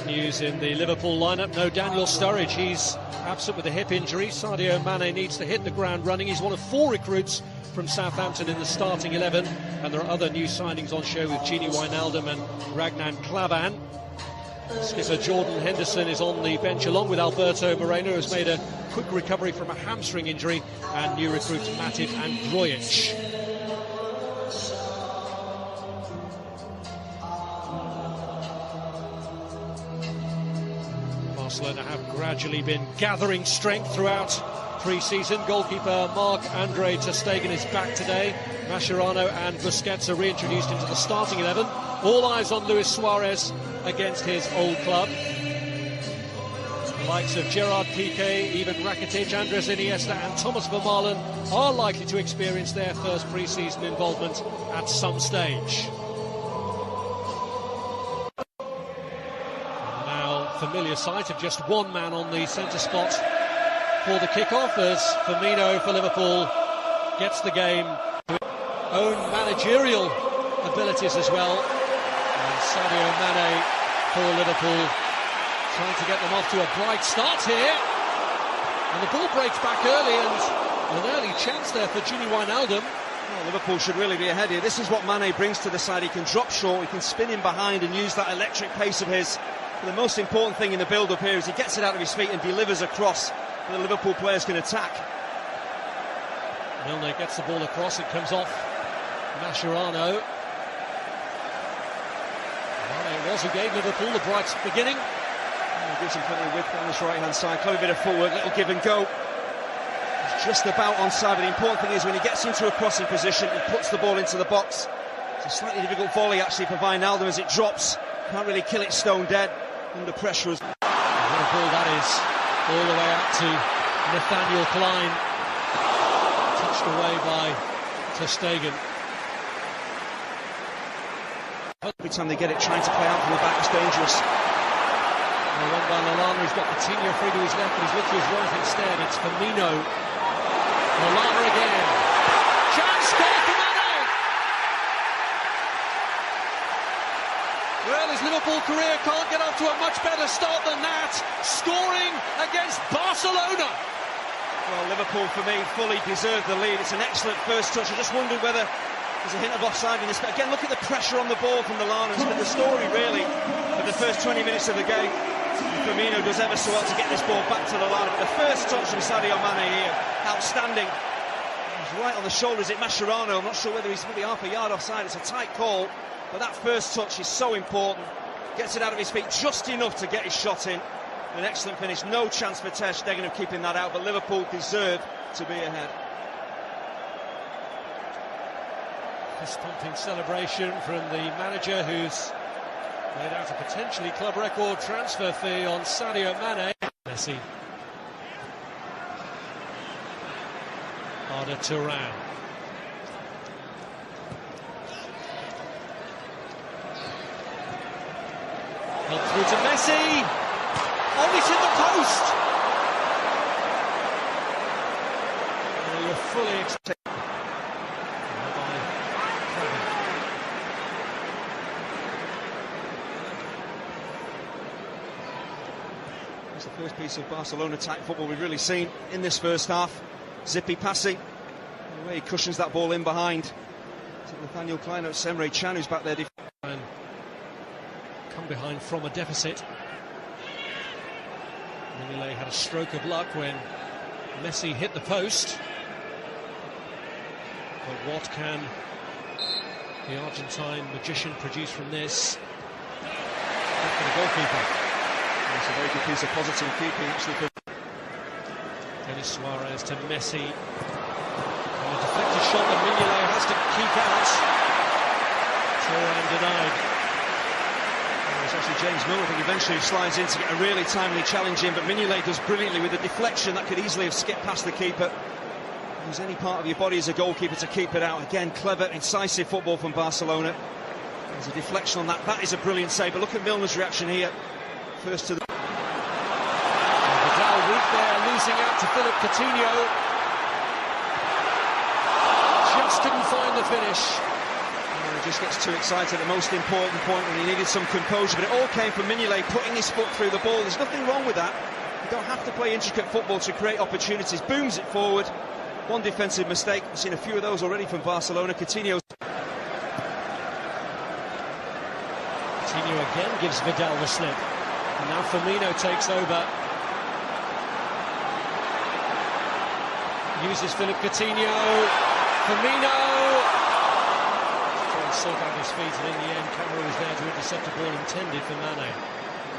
Big news in the Liverpool lineup. No Daniel Sturridge. He's absent with a hip injury. Sadio Mane needs to hit the ground running. He's one of 4 recruits from Southampton in the starting 11. And there are other new signings on show with Gini Wijnaldum and Ragnar Klavan. Skipper Jordan Henderson is on the bench along with Alberto Moreno, who's made a quick recovery from a hamstring injury, and new recruits Matip and Grujic. Barcelona have gradually been gathering strength throughout pre-season. Goalkeeper Marc-Andre ter Stegen is back today. Mascherano and Busquets are reintroduced into the starting 11. All eyes on Luis Suarez against his old club. The likes of Gerard Piqué, Ivan Rakitic, Andres Iniesta and Thomas Vermaelen are likely to experience their first pre-season involvement at some stage. Familiar sight of just one man on the centre spot for the kick-off as Firmino for Liverpool gets the game with own managerial abilities as well. And Sadio Mane for Liverpool trying to get them off to a bright start here. And the ball breaks back early, and an early chance there for Gini Wijnaldum. Well, Liverpool should really be ahead here. This is what Mane brings to the side. He can drop short, he can spin in behind and use that electric pace of his. The most important thing in the build-up here is he gets it out of his feet and delivers across so the Liverpool players can attack. Milner gets the ball across, it comes off Mascherano. It was who gave Liverpool the bright beginning. And he gives him plenty of width on this right-hand side. Clever bit of footwork, little give and go. He's just about onside, but the important thing is when he gets into a crossing position, he puts the ball into the box. It's a slightly difficult volley actually for Wijnaldum as it drops. Can't really kill it stone dead under pressure. What a ball that is, all the way out to Nathaniel Klein, touched away by ter Stegen. Every time they get it trying to play out from the back, it's dangerous. Run by Lallana, he's got Coutinho free to his left, but he's looked to his right instead. It's Firmino. Lallana again. Chance, goal for Mane! Well, his Liverpool career can't get off to a much better start than that, scoring against Barcelona. Well, Liverpool, for me, fully deserved the lead. It's an excellent first touch. I just wondered whether there's a hint of offside in this. But again, look at the pressure on the ball from Lallana. It's been the story, really, for the first 20 minutes of the game. Firmino does ever so well to get this ball back to Lallana. But the first touch from Sadio Mane here, outstanding. He's right on the shoulders at Mascherano. I'm not sure whether he's maybe half a yard offside. It's a tight call. But that first touch is so important. Gets it out of his feet just enough to get his shot in. An excellent finish. No chance for ter Stegen of keeping that out, but Liverpool deserve to be ahead. Fist-pumping celebration from the manager, who's made out a potentially club record transfer fee on Sadio Mane. Messi. Arda Turan. Help through to Messi. Oh, it's in the post. Oh, you're fully expecting. It's the first piece of Barcelona type football we've really seen in this first half. Zippy passing. The way he cushions that ball in behind. To Nathaniel Klein at Emre Can, who's back there. Come behind from a deficit. Mignolet had a stroke of luck when Messi hit the post. But what can the Argentine magician produce from this? Back to the goalkeeper. It's a very good piece of positive keeping actually. Denis Suarez to Messi. And a deflected shot that Mignolet has to keep out. Turan denied. It's actually James Milner, I think, eventually slides in to get a really timely challenge in, but Mignolet does brilliantly with a deflection that could easily have skipped past the keeper. Use any part of your body as a goalkeeper to keep it out. Again, clever, incisive football from Barcelona. There's a deflection on that. That is a brilliant save, but look at Milner's reaction here. First to the... Vidal weak there, losing out to Philippe Coutinho. Just couldn't find the finish. just gets too excited at the most important point when he needed some composure, but it all came from Mignolet putting his foot through the ball. There's nothing wrong with that. You don't have to play intricate football to create opportunities. Booms it forward. One defensive mistake. We've seen a few of those already from Barcelona. Coutinho again gives Vidal the slip. And now Firmino takes over. Uses Philip Coutinho. Firmino trying to sort out his feet, and in the end Camara was there to intercept a ball intended for Mane.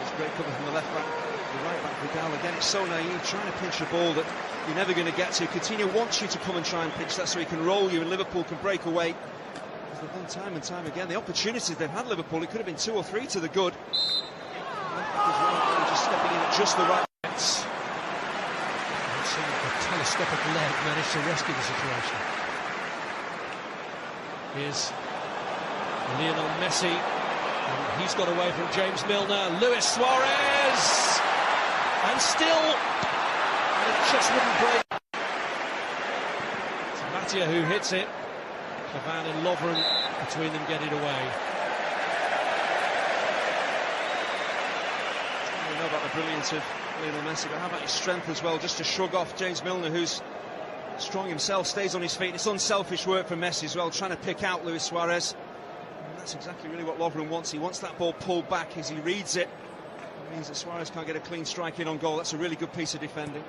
It's great cover from the left back, the right back Vidal. Again, it's so naive, trying to pinch a ball that you're never going to get to. Coutinho wants you to come and try and pinch that so he can roll you, and Liverpool can break away. As they've done time and time again, the opportunities they've had, Liverpool, it could have been 2 or 3 to the good. Just stepping in at just the right. A telescopic leg managed to rescue the situation. Here's Lionel Messi, and he's got away from James Milner. Luis Suarez, and still, and it just wouldn't break. It's Matia who hits it. Cavani and Lovren between them get it away. I don't know about the brilliance of Lionel Messi, but how about his strength as well, just to shrug off James Milner, who's strong himself, stays on his feet. It's unselfish work from Messi as well, trying to pick out Luis Suarez. And that's exactly really what Lovren wants. He wants that ball pulled back as he reads it. It means that Suarez can't get a clean strike in on goal. That's a really good piece of defending.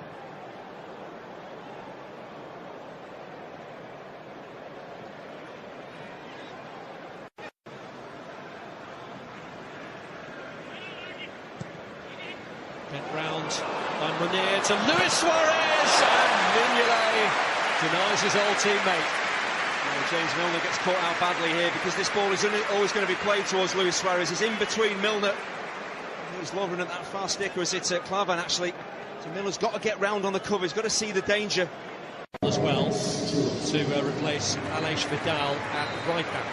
Bent round by Munir to Luis Suarez, and Mignolet denies his old teammate. James Milner gets caught out badly here because this ball is always going to be played towards Luis Suarez. He's in between Milner. He's Lovren at that far stick, or is it Klavan actually? So Milner's got to get round on the cover, he's got to see the danger. As well to replace Aleix Vidal at right back.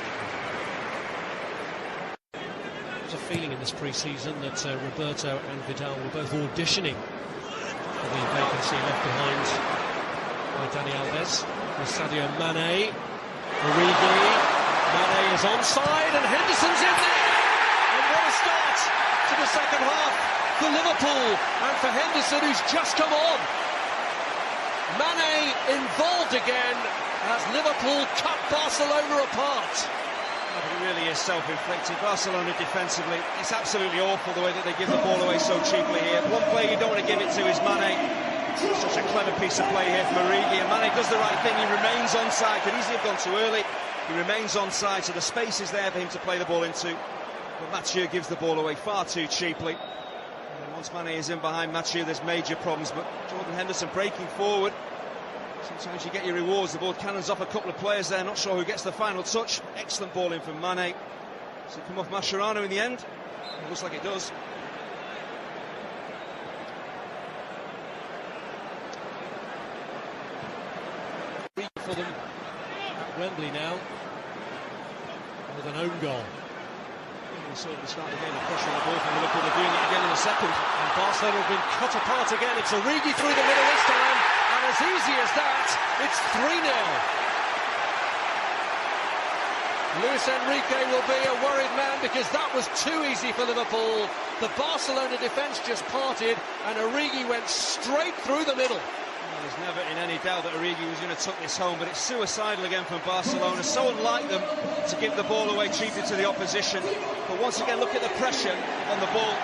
There's a feeling in this pre-season that Roberto and Vidal were both auditioning for the vacancy left behind by Dani Alves. With Sadio Mane, Origi, Mane is onside and Henderson's in there! And what a start to the second half for Liverpool and for Henderson, who's just come on. Mane involved again as Liverpool cut Barcelona apart. But it really is self-inflicted. Barcelona defensively, it's absolutely awful the way that they give the ball away so cheaply here. One player you don't want to give it to is Mane. Such a clever piece of play here from Origi, and Mane does the right thing. He remains onside. Could easily have gone too early. He remains onside, so the space is there for him to play the ball into. But Mathieu gives the ball away far too cheaply. And once Mane is in behind Mathieu, there's major problems. But Jordan Henderson breaking forward. Sometimes you get your rewards. The ball cannons off a couple of players there. Not sure who gets the final touch. Excellent ball in from Mane. Does it come off Mascherano in the end? It looks like it does. For them at Wembley now with an own goal. We saw at the start of the game the pressure on the ball from Liverpool. They're doing it again in the second. And Barcelona have been cut apart again. It's Origi through the middle this time, and as easy as that, it's 3-0. Luis Enrique will be a worried man because that was too easy for Liverpool. The Barcelona defence just parted and Origi went straight through the middle. There's never in any doubt that Origi was going to tuck this home, but it's suicidal again from Barcelona. So unlike them to give the ball away cheaply to the opposition. But once again, look at the pressure on the ball.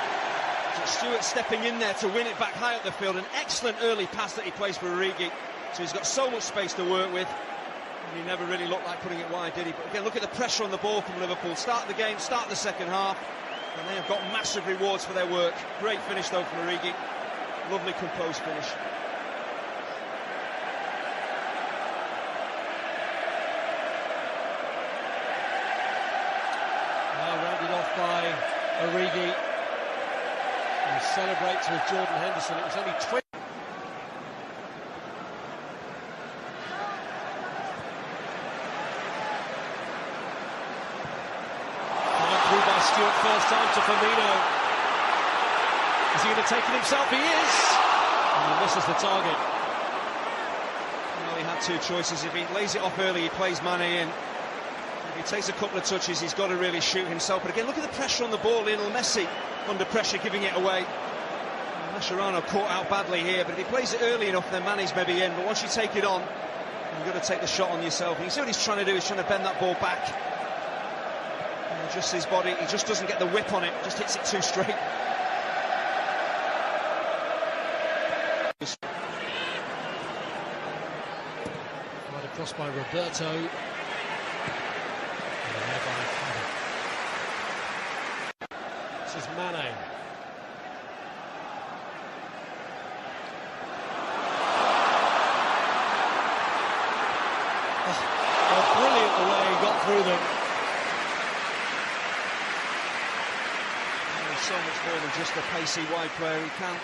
Stewart stepping in there to win it back high up the field. An excellent early pass that he plays for Origi. So he's got so much space to work with. And he never really looked like putting it wide, did he? But again, look at the pressure on the ball from Liverpool. Start the game, start the second half. And they have got massive rewards for their work. Great finish though from Origi. Lovely composed finish. By Origi, who celebrates with Jordan Henderson. It was only 20. Through by Stewart, first time to Firmino. Is he going to take it himself? He is! And he misses the target. Well, he had two choices. If he lays it off early, he plays Mane in. He takes a couple of touches, he's got to really shoot himself. But again, look at the pressure on the ball. Lionel Messi under pressure, giving it away. Mascherano caught out badly here, but if he plays it early enough, then Mane's maybe in. But once you take it on, you've got to take the shot on yourself. And you see what he's trying to do, he's trying to bend that ball back. And just his body, he just doesn't get the whip on it, just hits it too straight. Right across by Roberto. This is Mane. Oh, brilliant the way he got through them. He's so much more than just a pacey wide player. He can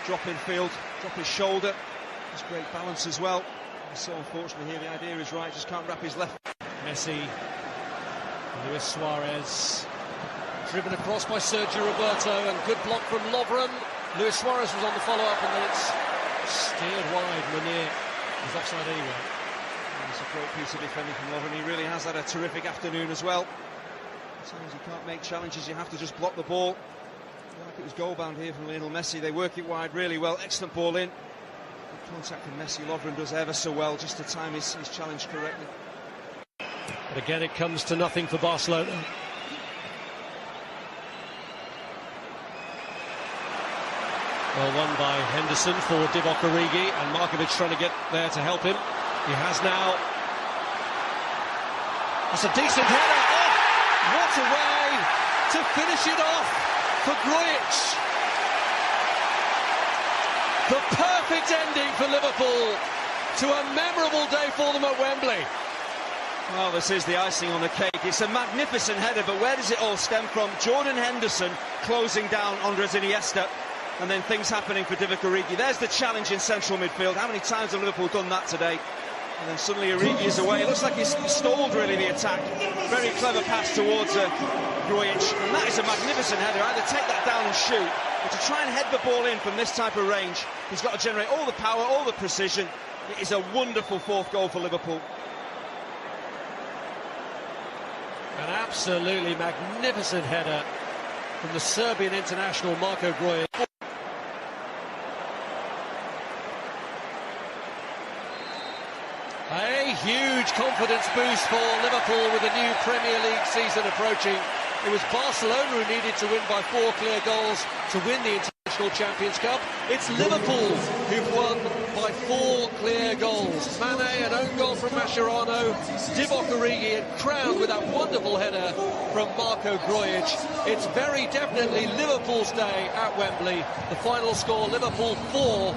drop in field, drop his shoulder. There's great balance as well. It's so unfortunate here, the idea is right, just can't wrap his left. Messi, Luis Suarez, driven across by Sergio Roberto, and good block from Lovren. Luis Suarez was on the follow-up, and then it's steered wide. Meunier was offside anyway. It's a great piece of defending from Lovren. He really has had a terrific afternoon as well. Sometimes you can't make challenges, you have to just block the ball. Like it was goal-bound here from Lionel Messi. They work it wide really well. Excellent ball in. Good contact from Messi. Lovren does ever so well just to time his challenge correctly. But again, it comes to nothing for Barcelona. Well, won by Henderson for Divock Origi, and Markovic trying to get there to help him. He has now. That's a decent header. Oh, what a way to finish it off for Grujic. The perfect ending for Liverpool to a memorable day for them at Wembley. Well, this is the icing on the cake. It's a magnificent header, but where does it all stem from? Jordan Henderson closing down Andres Iniesta, and then things happening for Divock Origi. There's the challenge in central midfield. How many times have Liverpool done that today? And then suddenly Origi is away. It looks like he's stalled, really, the attack. Very clever pass towards Grujic. And that is a magnificent header. Either take that down and shoot, but to try and head the ball in from this type of range, he's got to generate all the power, all the precision. It is a wonderful fourth goal for Liverpool. An absolutely magnificent header from the Serbian international Marko Grujic. A huge confidence boost for Liverpool with a new Premier League season approaching. It was Barcelona who needed to win by 4 clear goals to win the International Champions Cup. It's Liverpool who've won by 4 clear goals. Mane, an own goal from Mascherano, Divock Origi, and crowned with that wonderful header from Marko Grujic. It's very definitely Liverpool's day at Wembley. The final score, Liverpool 4,